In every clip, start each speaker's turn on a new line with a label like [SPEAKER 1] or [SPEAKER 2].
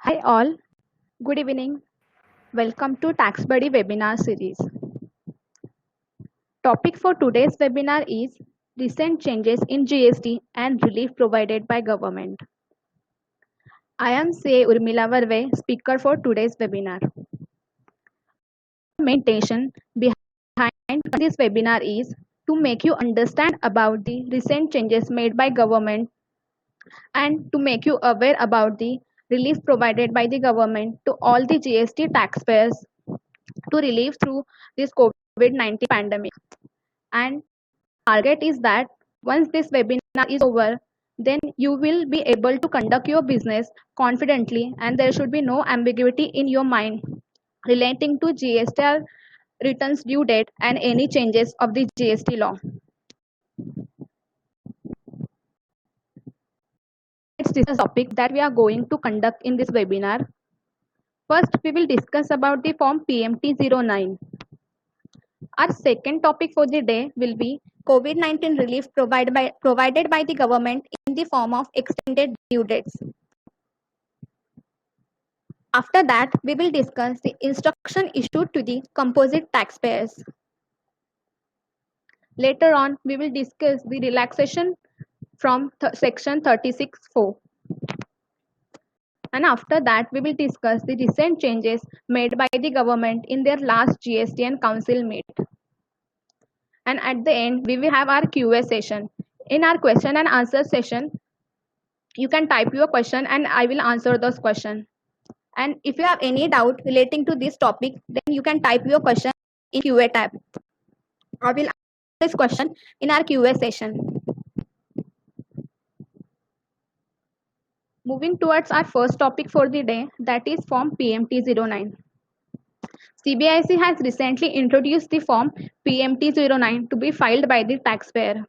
[SPEAKER 1] Hi all, good evening. Welcome to Tax Buddy webinar series. Topic for today's webinar is recent changes in GST and relief provided by government. I am CA Urmila Varve, speaker for today's webinar. Main intention behind this webinar is to make you understand about the recent changes made by government and to make you aware about the relief provided by the government to all the GST taxpayers to relieve through this COVID-19 pandemic. And target is that once this webinar is over, then you will be able to conduct your business confidently and there should be no ambiguity in your mind relating to GST returns due date and any changes of the GST law. Let's discuss the topic that we are going to conduct in this webinar. First, we will discuss about the form PMT09. Our second topic for the day will be COVID-19 relief provided by the government in the form of extended due dates. After that, we will discuss the instruction issued to the composite taxpayers. Later on, we will discuss the relaxation from section 36(4). And after that, we will discuss the recent changes made by the government in their last GST and council meet. And at the end, we will have our Q&A session. In our question and answer session, you can type your question and I will answer those questions. And if you have any doubt relating to this topic, then you can type your question in Q&A tab. I will answer this question in our Q&A session. Moving towards our first topic for the day, that is form PMT09. CBIC has recently introduced the form PMT09 to be filed by the taxpayer.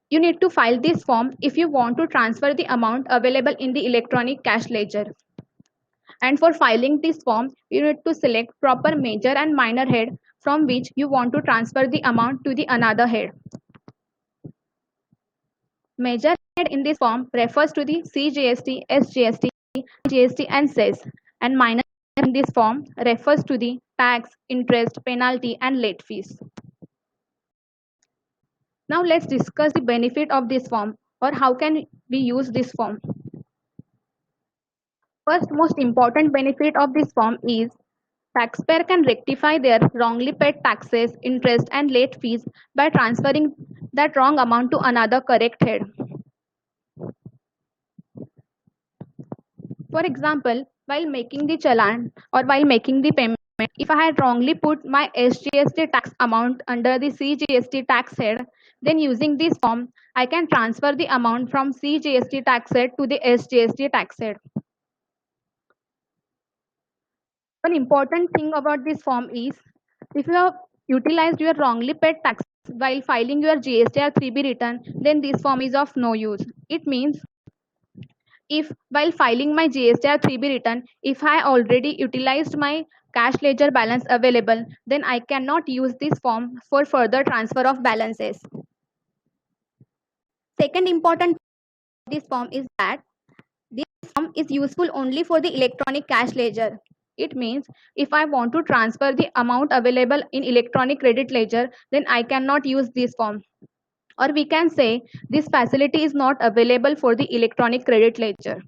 [SPEAKER 1] You need to file this form if you want to transfer the amount available in the electronic cash ledger. And for filing this form, you need to select proper major and minor head from which you want to transfer the amount to the another head. Major head in this form refers to the CGST, SGST, GST and cess, and minor in this form refers to the tax, interest, penalty and late fees. Now let's discuss the benefit of this form or how can we use this form. First most important benefit of this form is taxpayer can rectify their wrongly paid taxes, interest and late fees by transferring that wrong amount to another correct head. For example, while making the challan or while making the payment, if I had wrongly put my SGST tax amount under the CGST tax head, then using this form, I can transfer the amount from CGST tax head to the SGST tax head. One important thing about this form is if you have utilized your wrongly paid tax while filing your GST or 3B return, then this form is of no use. It means if while filing my GST or 3B return, if I already utilized my cash ledger balance available, then I cannot use this form for further transfer of balances. Second important this form is that this form is useful only for the electronic cash ledger. It means if I want to transfer the amount available in electronic credit ledger, then I cannot use this form. Or we can say this facility is not available for the electronic credit ledger.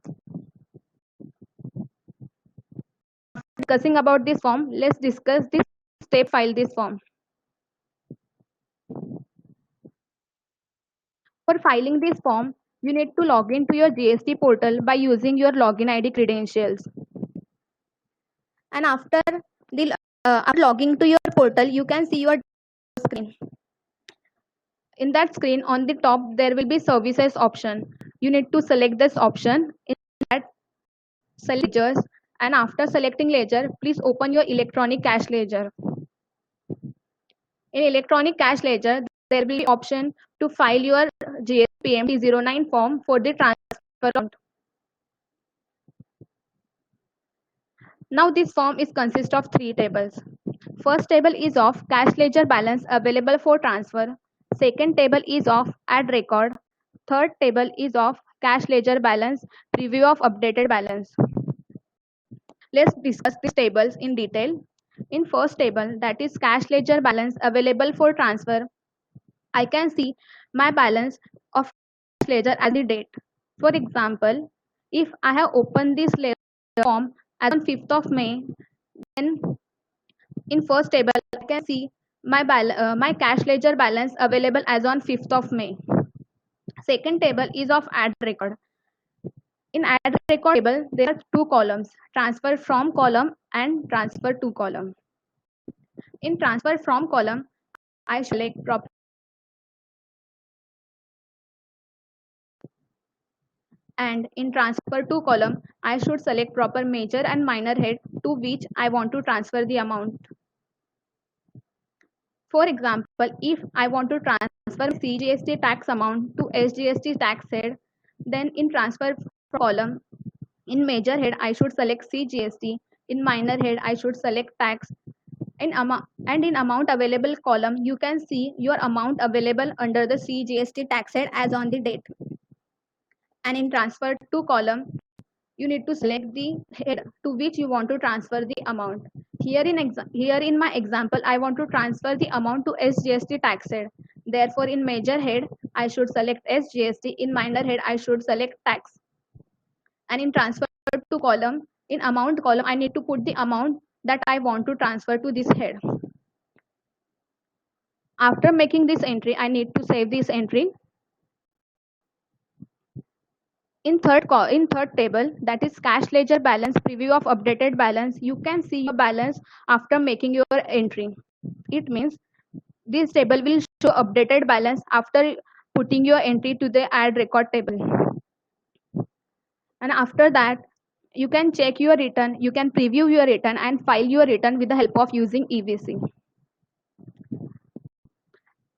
[SPEAKER 1] Discussing about this form, let's discuss this step file this form. For filing this form, you need to log into your GST portal by using your login ID credentials. And after logging to your portal, you can see your screen. In that screen, on the top, there will be services option. You need to select this option. In that, select ledgers, and after selecting ledger, please open your electronic cash ledger. In electronic cash ledger, there will be option to file your GST PMT09 form for the transfer amount. Now this form is consist of 3 tables. First table is of cash ledger balance available for transfer. Second table is of add record. Third table is of cash ledger balance, preview of updated balance. Let's discuss these tables in detail. In first table, that is cash ledger balance available for transfer, I can see my balance of cash ledger at the date. For example, if I have opened this ledger form as on 5th of May, then in first table I can see my cash ledger balance available as on 5th of May. Second table is of add record. In add record table, there are two columns, transfer from column and transfer to column. In transfer from column, I select proper, and in transfer to column, I should select proper major and minor head to which I want to transfer the amount. For example, if I want to transfer CGST tax amount to SGST tax head, then in transfer column, in major head, I should select CGST. In minor head, I should select tax. In amount available column, you can see your amount available under the CGST tax head as on the date. And in transfer to column, you need to select the head to which you want to transfer the amount. Here in my example, I want to transfer the amount to SGST tax head. Therefore, in major head, I should select SGST. In minor head, I should select tax. And in transfer to column, in amount column, I need to put the amount that I want to transfer to this head. After making this entry, I need to save this entry. In third table, that is cash ledger balance, preview of updated balance, you can see your balance after making your entry. It means this table will show updated balance after putting your entry to the add record table. And after that, you can check your return, you can preview your return and file your return with the help of using EVC.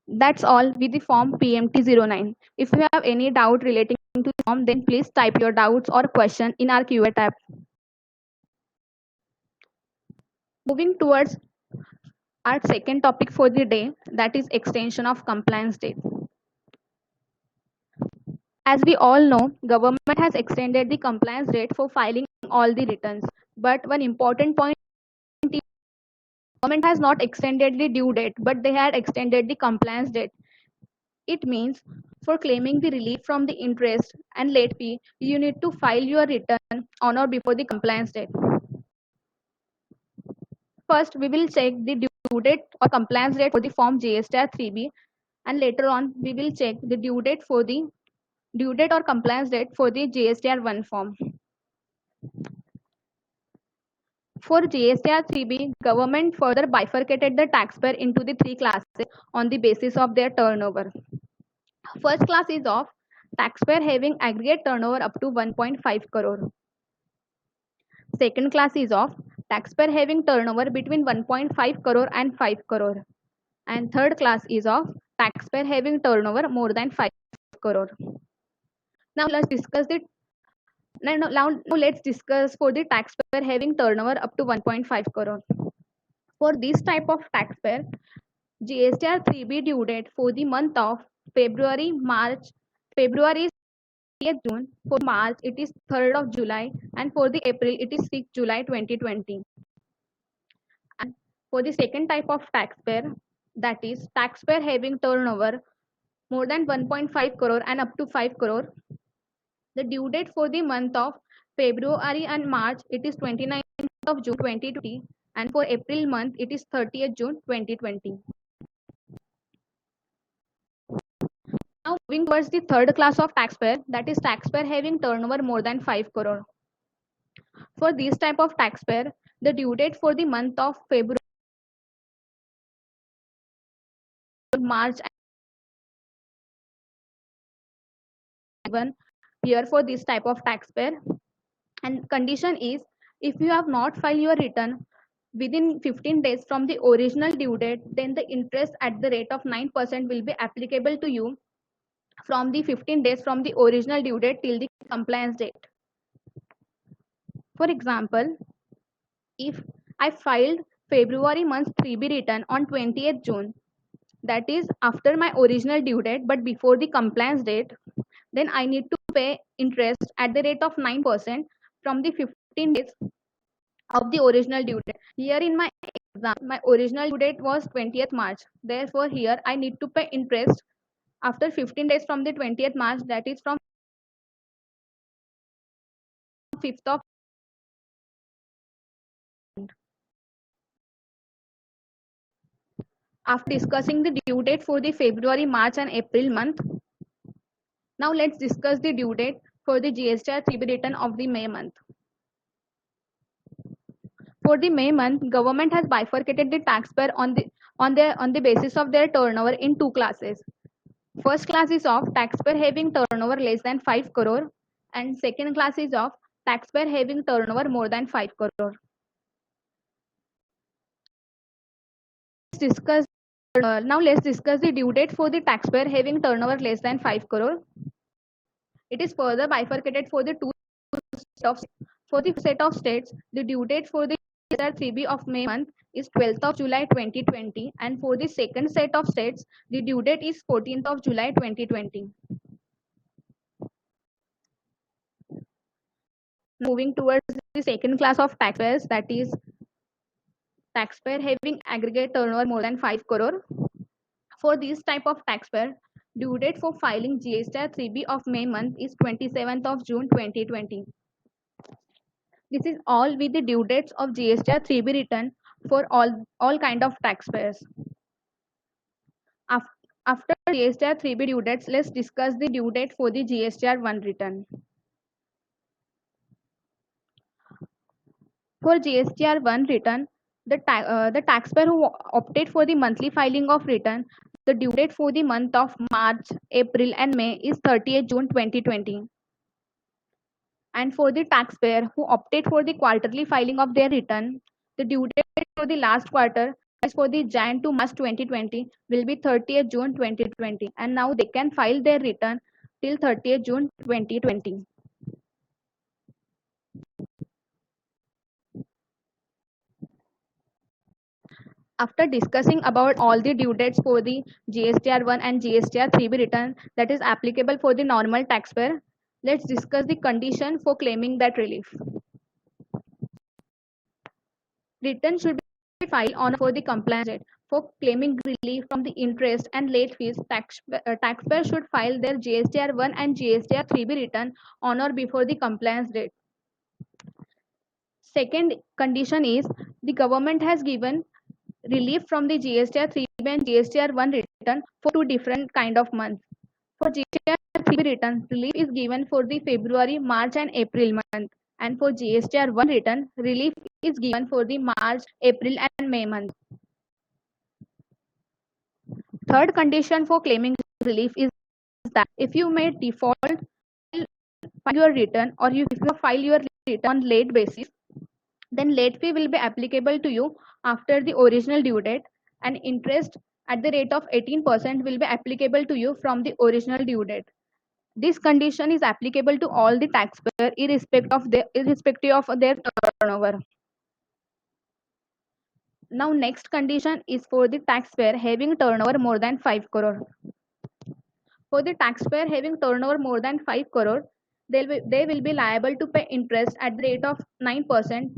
[SPEAKER 1] That's all with the form PMT09. If you have any doubt relating to the form, then please type your doubts or question in our Q&A tab. Moving towards our second topic for the day, that is extension of compliance date. As we all know, government has extended the compliance date for filing all the returns. But one important point is government has not extended the due date, but they had extended the compliance date. It means for claiming the relief from the interest and late fee, you need to file your return on or before the compliance date. First, we will check the due date or compliance date for the form GSTR 3B, and later on we will check the due date or compliance date for the GSTR 1 form. For GSTR 3B, government further bifurcated the taxpayer into the three classes on the basis of their turnover. First class is of taxpayer having aggregate turnover up to 1.5 crore. Second class is of taxpayer having turnover between 1.5 crore and 5 crore. And third class is of taxpayer having turnover more than 5 crore. Now let's discuss for the taxpayer having turnover up to 1.5 crore. For this type of taxpayer, GSTR 3B due date for the month of February is 30th June, for March it is 3rd of July, and for the April it is 6th July 2020. And for the second type of taxpayer, that is taxpayer having turnover more than 1.5 crore and up to 5 crore, the due date for the month of February and March it is 29th of June 2020, and for April month it is 30th June 2020. Now moving towards the third class of taxpayer, that is taxpayer having turnover more than 5 crore. For this type of taxpayer, the due date for the month of February, March, and here for this type of taxpayer, and condition is if you have not filed your return within 15 days from the original due date, then the interest at the rate of 9% will be applicable to you from the 15 days from the original due date till the compliance date. For example, if I filed February month 3B return on 20th June, that is after my original due date but before the compliance date, then I need to pay interest at the rate of 9% from the 15 days of the original due date. Here in my exam, my original due date was 20th March. Therefore, here I need to pay interest after 15 days from the 20th March, that is from 5th of. After discussing the due date for the February, March and April month, now let's discuss the due date for the GSTR 3B return of the May month. For the May month, government has bifurcated the taxpayer on the basis of their turnover in two classes. First class is of taxpayer having turnover less than 5 crore and second class is of taxpayer having turnover more than 5 crore. Now let's discuss the due date for the taxpayer having turnover less than 5 crore. It is further bifurcated for the two set of for the set of states. The due date for the 3B of May month is 12th of July 2020, and for the second set of states, the due date is 14th of July 2020. Moving towards the second class of taxpayers, that is taxpayer having aggregate turnover more than 5 crore. For this type of taxpayer, due date for filing GSTR 3B of May month is 27th of June 2020. This is all with the due dates of GSTR 3B return for all kind of taxpayers. After GSTR 3B due dates, let's discuss the due date for the GSTR 1 return. For GSTR 1 return, the taxpayer who opted for the monthly filing of return, the due date for the month of March, April and May is 30th June 2020. And for the taxpayer who opted for the quarterly filing of their return, the due date for the last quarter is for the Jan to March 2020 will be 30th June 2020, and now they can file their return till 30th June 2020. After discussing about all the due dates for the GSTR 1 and GSTR 3B return that is applicable for the normal taxpayer, let's discuss the condition for claiming that relief. Return should be filed on for the compliance date. For claiming relief from the interest and late fees, taxpayer should file their GSTR 1 and GSTR 3B return on or before the compliance date. Second condition is the government has given relief from the GSTR 3B and GSTR 1 return for two different kind of months. For GSTR 3B return, relief is given for the February, March and April month. And for GSTR 1 return, relief is given for the March, April and May month. Third condition for claiming relief is that if you may default file your return or if you file your return on late basis, then late fee will be applicable to you after the original due date, and interest at the rate of 18% will be applicable to you from the original due date. This condition is applicable to all the taxpayers irrespective of their turnover. Now next condition is for the taxpayer having turnover more than 5 crore. For the taxpayer having turnover more than 5 crore, they will be liable to pay interest at the rate of 9%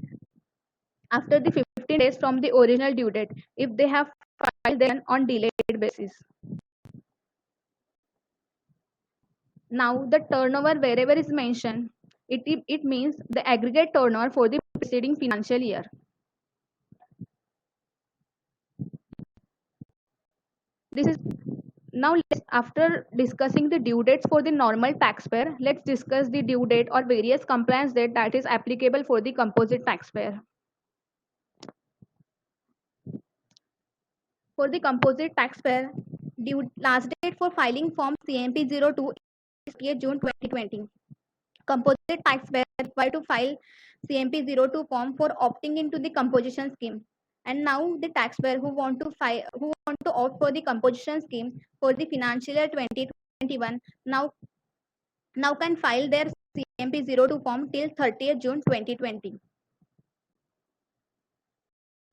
[SPEAKER 1] after the 15 days from the original due date if they have filed them on delayed basis. Now the turnover wherever is mentioned, it means the aggregate turnover for the preceding financial year. This is now after discussing the due dates for the normal taxpayer, let's discuss the due date or various compliance date that is applicable for the composite taxpayer. For the composite taxpayer, due last date for filing form CMP 02 is 30th June 2020. Composite taxpayer required to file CMP 02 form for opting into the composition scheme. And now the taxpayer who want to opt for the composition scheme for the financial year 2021 now can file their CMP 02 form till 30th June 2020.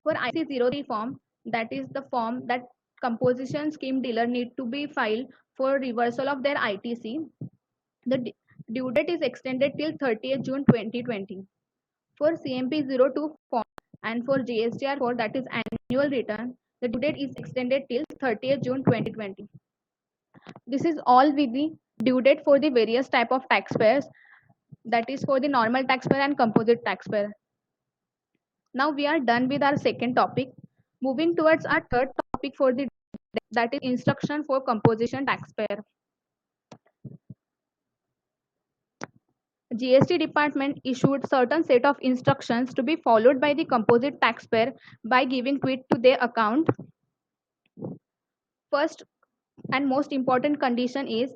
[SPEAKER 1] For IC 03 form, that is the form that composition scheme dealer need to be filed for reversal of their ITC. The due date is extended till 30th June 2020. For CMP02 form and for GSTR4, that is annual return, the due date is extended till 30th June 2020. This is all with the due date for the various type of taxpayers, that is for the normal taxpayer and composite taxpayer. Now we are done with our second topic. Moving towards our third topic for the day, that is instruction for composition taxpayer. GST department issued certain set of instructions to be followed by the composite taxpayer by giving quit to their account. First and most important condition is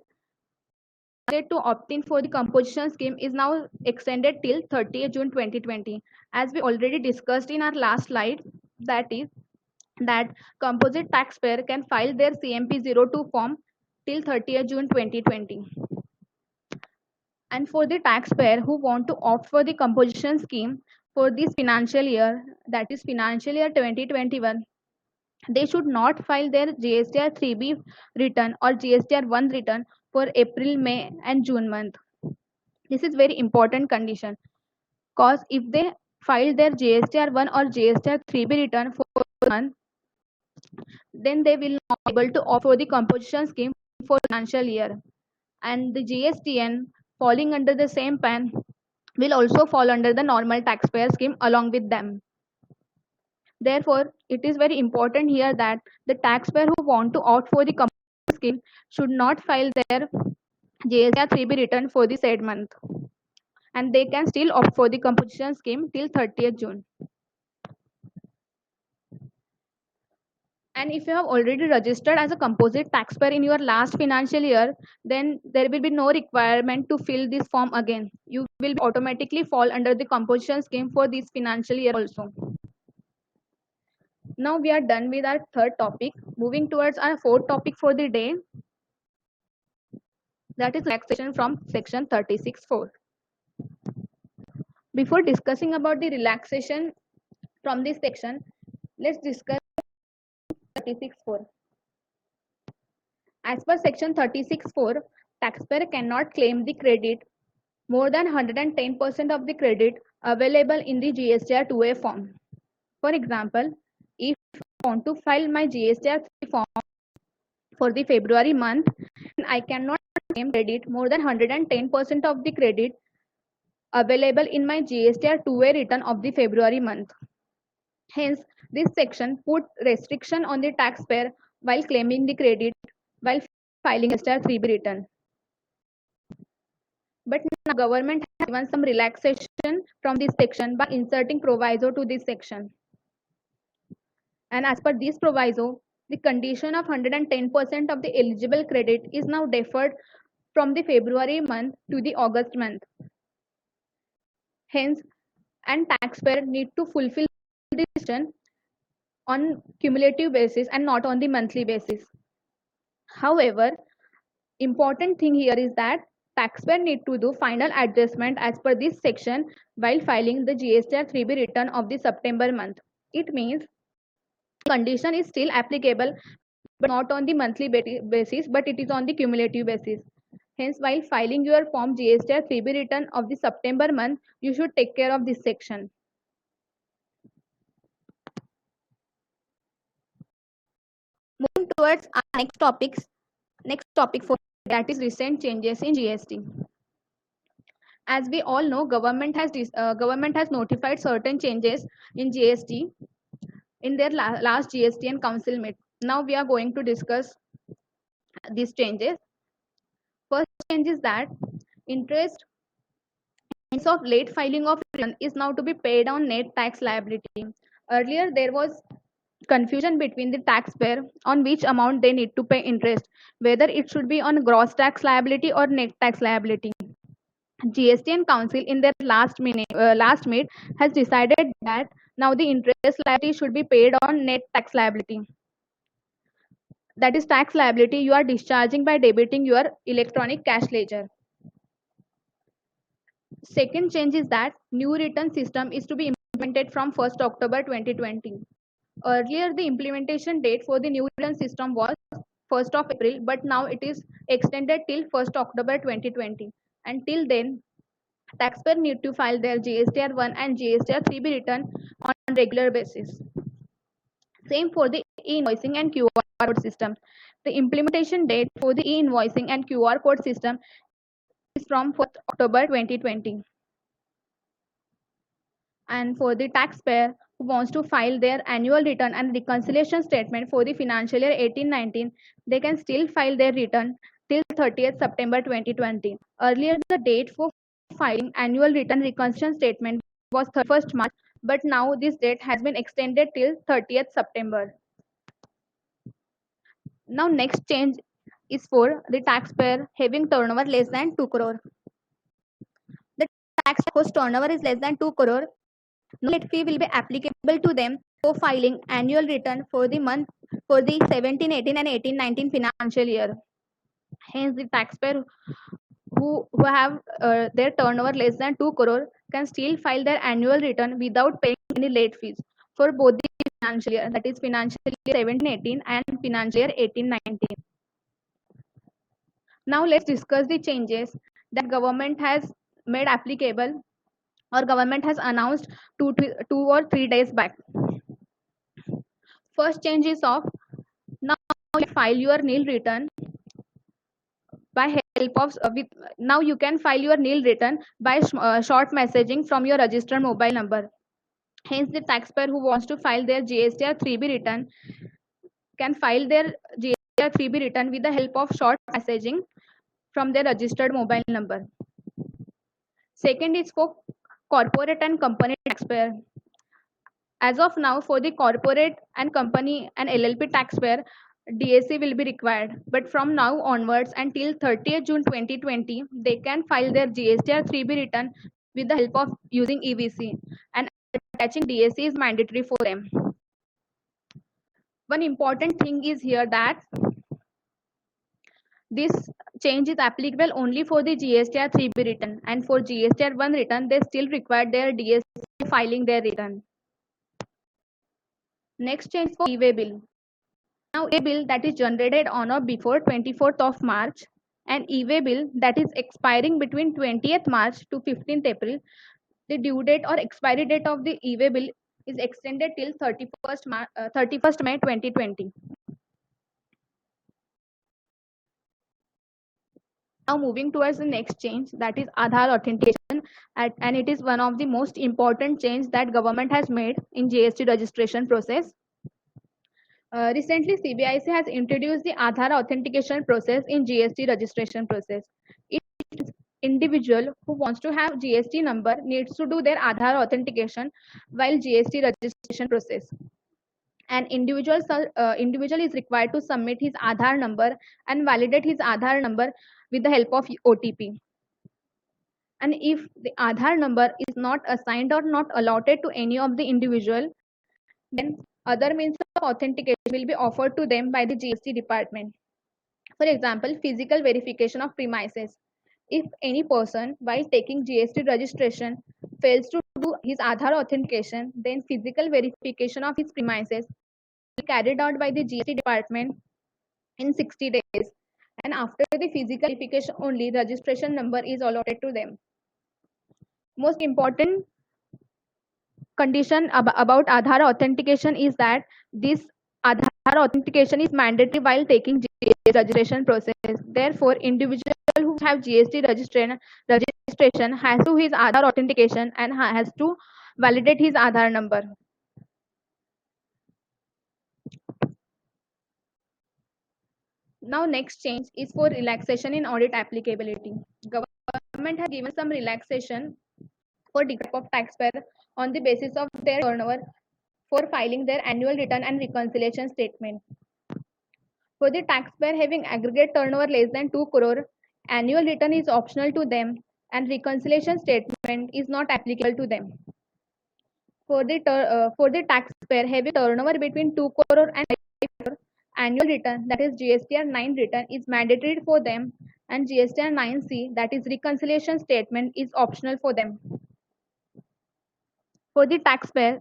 [SPEAKER 1] to opt in for the composition scheme is now extended till 30th June 2020. As we already discussed in our last slide, that is that composite taxpayer can file their CMP02 form till 30th June 2020. And for the taxpayer who want to opt for the composition scheme for this financial year, that is financial year 2021, they should not file their GSTR 3B return or GSTR 1 return for April, May, and June month. This is very important condition, because if they file their GSTR 1 or GSTR 3B return for month, then they will not be able to opt for the composition scheme for financial year. And the GSTN falling under the same PAN will also fall under the normal taxpayer scheme along with them. Therefore, it is very important here that the taxpayer who want to opt for the composition scheme should not file their GSTR 3B return for the said month, and they can still opt for the composition scheme till 30th June. And if you have already registered as a composite taxpayer in your last financial year, then there will be no requirement to fill this form again. You will automatically fall under the composition scheme for this financial year also. Now we are done with our third topic. Moving towards our fourth topic for the day, that is relaxation from section 36(4). Before discussing about the relaxation from this section, let's discuss 36(4). As per section 36(4), taxpayer cannot claim the credit more than 110% of the credit available in the GSTR 2A form. For example, if I want to file my GSTR 3 form for the February month, I cannot claim credit more than 110% of the credit available in my GSTR 2A return of the February month. Hence, this section put restriction on the taxpayer while claiming the credit while filing GSTR 3B return. But now government has given some relaxation from this section by inserting proviso to this section. And as per this proviso, the condition of 110% of the eligible credit is now deferred from the February month to the August month. Hence, and taxpayer need to fulfill this condition on cumulative basis and not on the monthly basis. However, important thing here is that taxpayer need to do final adjustment as per this section while filing the GSTR 3B return of the September month. It means condition is still applicable, but not on the monthly basis, but it is on the cumulative basis. Hence, while filing your form GSTR 3B return of the September month, you should take care of this section. Moving towards our next topic for that is recent changes in GST. As we all know, government has notified certain changes in GST in their last GST and council meet. Now we are going to discuss these changes. First change is that interest of late filing of return is now to be paid on net tax liability. Earlier, there was confusion between the taxpayer on which amount they need to pay interest, whether it should be on gross tax liability or net tax liability. GST and Council in their last meet has decided that now the interest liability should be paid on net tax liability. That is tax liability you are discharging by debiting your electronic cash ledger. Second change is that new return system is to be implemented from 1st October 2020. Earlier, the implementation date for the new return system was 1st of April, but now it is extended till 1st October 2020. Until then, taxpayer need to file their GSTR1 and GSTR3B return on regular basis. Same for the e-invoicing and QR code system. The implementation date for the e-invoicing and QR code system is from 1st October 2020. And for the taxpayer who wants to file their annual return and reconciliation statement for the financial year 18-19, they can still file their return till 30th September 2020. Earlier, the date for filing annual return reconciliation statement was 31st March, but now this date has been extended till 30th September. Now, next change is for the taxpayer having turnover less than 2 crore. The tax whose turnover is less than 2 crore, no late fee will be applicable to them for filing annual return for the month for the 17-18 and 18-19 financial year. Hence, the taxpayer who have their turnover less than 2 crore can still file their annual return without paying any late fees for both the financial year, that is financial year 17-18 and financial year 18-19. Now let's discuss the changes that government has made applicable or government has announced 2 or 3 days back. First change is of now you file your nil return by help of now you can file your nil return by short messaging from your registered mobile number. Hence, the taxpayer who wants to file their GSTR 3B return can file their GSTR 3B return with the help of short messaging from their registered mobile number. Second is for corporate and company taxpayer. As of now, for the corporate and company and LLP taxpayer, DAC will be required. But from now onwards until 30th June 2020, they can file their GSTR 3B return with the help of using EVC, and attaching DAC is mandatory for them. One important thing is here that this change is applicable only for the GSTR 3B return, and for GSTR 1 return, they still require their DAC filing their return. Next change for e-way bill. Now, a bill that is generated on or before 24th of March and e-way bill that is expiring between 20th March to 15th April, the due date or expiry date of the e-way bill is extended till 31st May 2020. Now moving towards the next change, that is Aadhaar authentication, and it is one of the most important change that government has made in GST registration process. Recently, CBIC has introduced the Aadhaar authentication process in GST registration process. Each individual who wants to have GST number needs to do their Aadhaar authentication while GST registration process. An individual is required to submit his Aadhaar number and validate his Aadhaar number with the help of OTP. And if the Aadhaar number is not assigned or not allotted to any of the individual, then other means of authentication will be offered to them by the GST department. For example, physical verification of premises. If any person, while taking GST registration, fails to do his Aadhaar authentication, then physical verification of his premises will be carried out by the GST department in 60 days. And after the physical verification only, registration number is allotted to them. Most important condition about Aadhaar authentication is that this Aadhaar authentication is mandatory while taking GST registration process. Therefore, individual who have GST registration has to do his Aadhaar authentication and has to validate his Aadhaar number. Now, next change is for relaxation in audit applicability. Government has given some relaxation for different of taxpayer on the basis of their turnover for filing their annual return and reconciliation statement. For the taxpayer having aggregate turnover less than 2 crore, annual return is optional to them and reconciliation statement is not applicable to them. For the taxpayer having turnover between 2 crore and 5 crore, annual return, that is GSTR 9 return, is mandatory for them, and GSTR 9C, that is reconciliation statement, is optional for them. For the taxpayer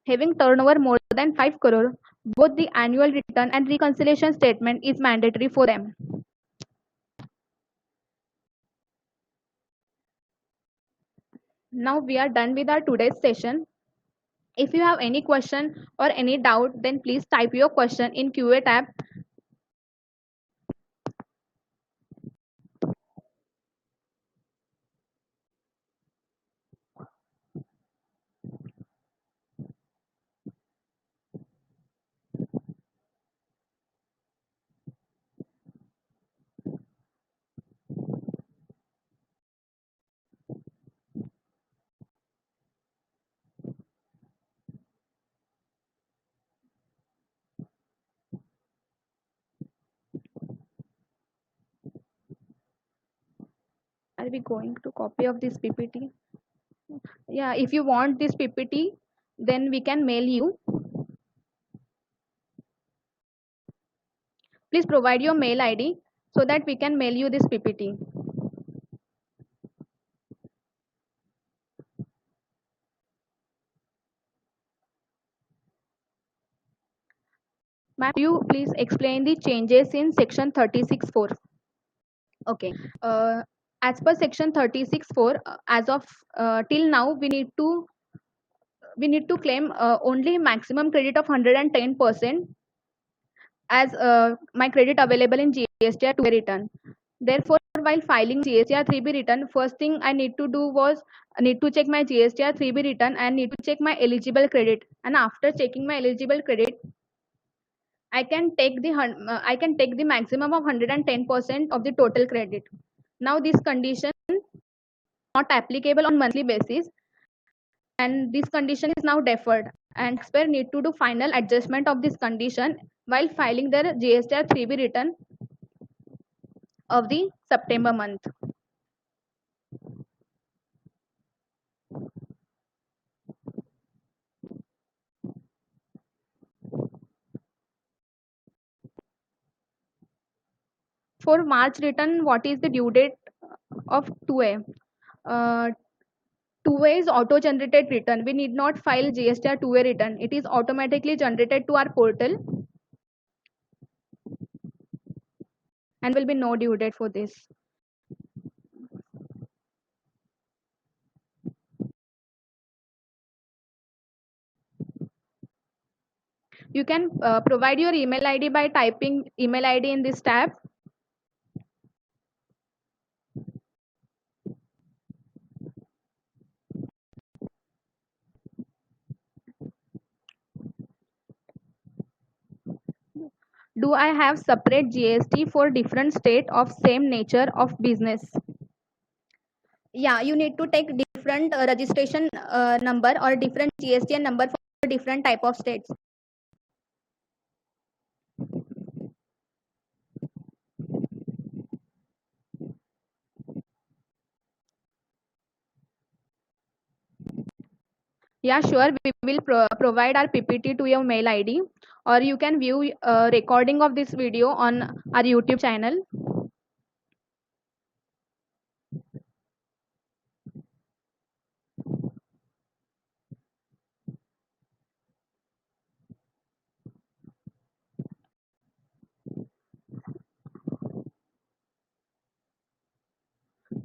[SPEAKER 1] having turnover more than 5 crore, both the annual return and reconciliation statement is mandatory for them. Now we are done with our today's session. If you have any question or any doubt, then please type your question in QA tab. Are we going to copy of this PPT? Yeah, if you want this PPT, then we can mail you. Please provide your mail ID so that we can mail you this PPT. Ma'am, you please explain the changes in section 36(4). Okay. As per section 36(4), as of till now, we need to claim only maximum credit of 110% as my credit available in GSTR 2A return. Therefore, while filing GSTR 3B return, first thing I need to do was I need to check my GSTR 3B return and need to check my eligible credit. And after checking my eligible credit, I can take the maximum of 110% of the total credit. Now this condition not applicable on monthly basis, and this condition is now deferred, and taxpayer need to do final adjustment of this condition while filing their GSTR 3B return of the September month. For March return, what is the due date of 2A? Uh, 2A is auto-generated return. We need not file GSTR 2A return. It is automatically generated to our portal and will be no due date for this. You can provide your email ID by typing email ID in this tab. Do I have separate GST for different state of same nature of business? Yeah, you need to take different registration number or different GSTN number for different type of states. Yeah, sure. We will provide our PPT to your mail ID, or you can view a recording of this video on our YouTube channel.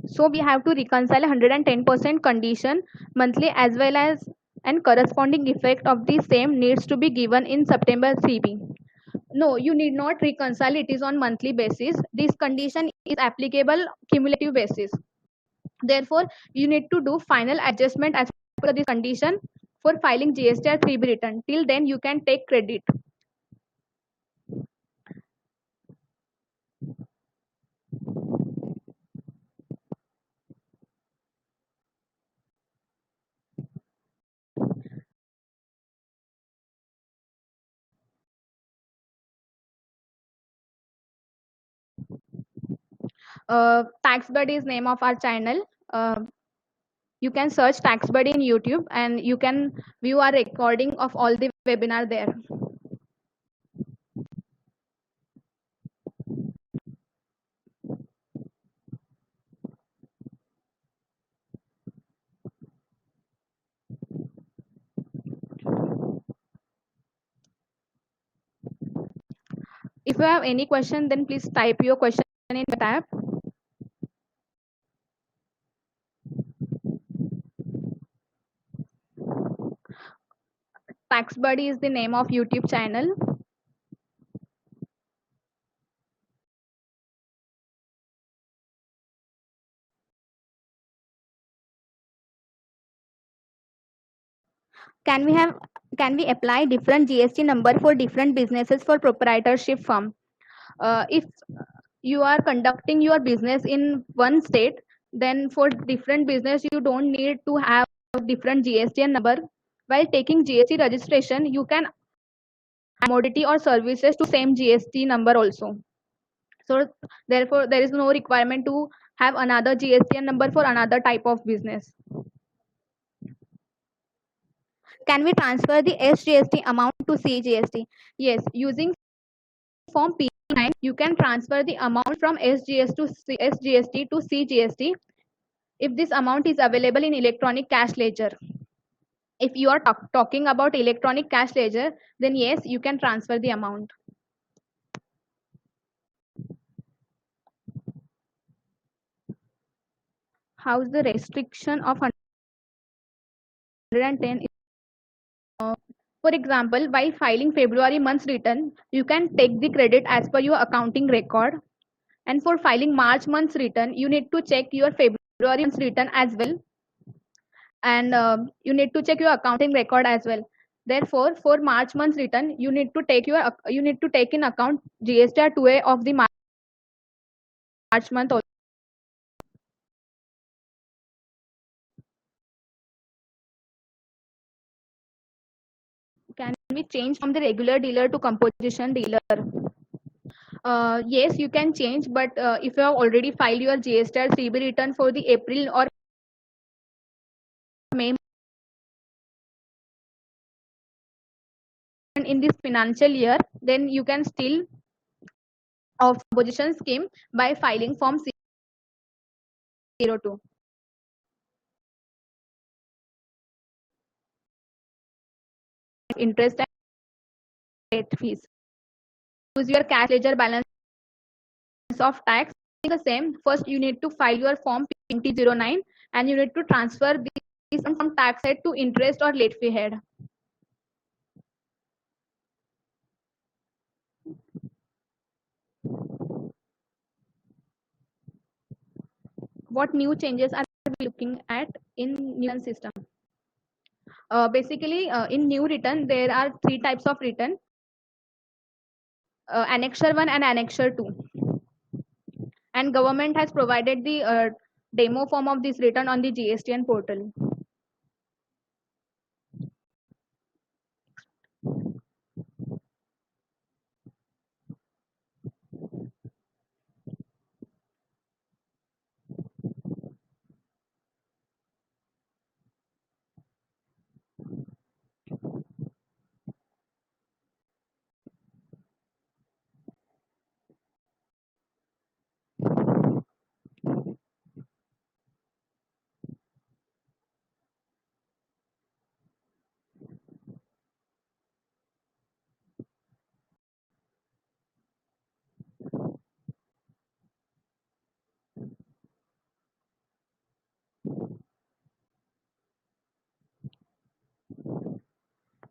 [SPEAKER 1] So we have to reconcile 110% condition monthly as well as and corresponding effect of the same needs to be given in September 3B. No, you need not reconcile. It is on monthly basis. This condition is applicable cumulative basis. Therefore, you need to do final adjustment as per this condition for filing GSTR 3B return. Till then, you can take credit. Tax Buddy is name of our channel. You can search Tax Buddy in YouTube and you can view our recording of all the webinar there. If you have any question, then please type your question in the tab. Tax Buddy is the name of YouTube channel. Can we have can we apply different GST number for different businesses for proprietorship firm? If you are conducting your business in one state, then for different business you don't need to have different GST number. While taking GST registration, you can commodity or services to same GST number also. So therefore, there is no requirement to have another GST number for another type of business. Can we transfer the SGST amount to CGST? Yes, using Form P9, you can transfer the amount from SGST to CGST if this amount is available in electronic cash ledger. If you are talking about electronic cash ledger, then yes, you can transfer the amount. How's the restriction of 110? For example, while filing February month's return, you can take the credit as per your accounting record. And for filing March month's return, you need to check your February month's return as well. And you need to check your accounting record as well. Therefore, for March month's return, you need to take in account GSTR 2A of the March month also. Can we change from the regular dealer to composition dealer? Yes, you can change, but if you have already filed your GSTR 3B return for the April or May in this financial year, then you can still of composition scheme by filing Form 02. Interest and late fees. Use your cash ledger balance of tax. The same. First, you need to file your Form 2009 and you need to transfer this from tax head to interest or late fee head. What new changes are we looking at in new system? Basically, in new return, there are three types of return: Annexure 1 and Annexure 2. And government has provided the demo form of this return on the GSTN portal.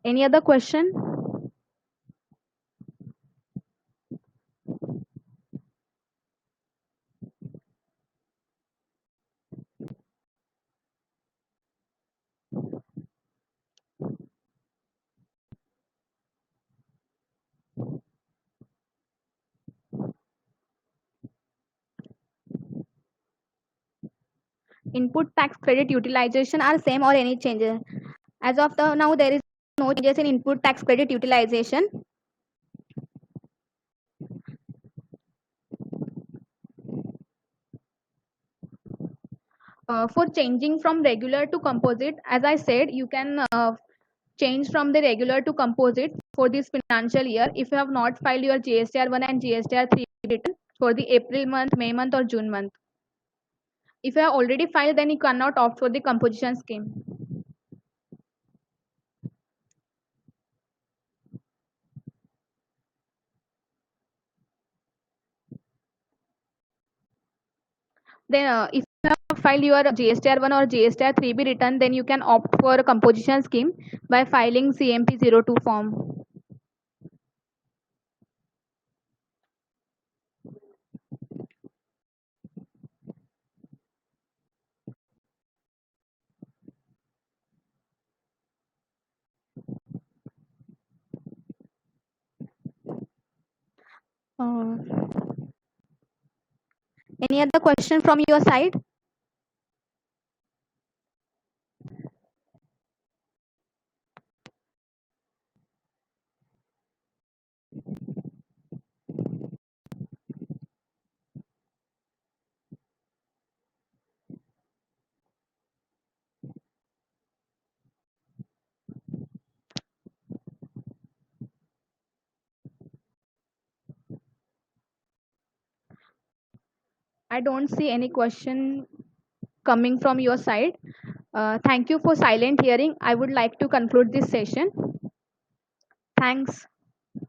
[SPEAKER 1] Any other question? Input tax credit utilization are same or any changes? As of now, there is no changes in input tax credit utilization. For changing from regular to composite, as I said, you can change from the regular to composite for this financial year if you have not filed your GSTR 1 and GSTR 3 return for the April month, May month, or June month. If you have already filed, then you cannot opt for the composition scheme. Then if you have file your GSTR 1 or GSTR 3B return, then you can opt for a composition scheme by filing CMP02 form. Uh, any other question from your side? I don't see any question coming from your side. Thank you for silent hearing. I would like to conclude this session. Thanks.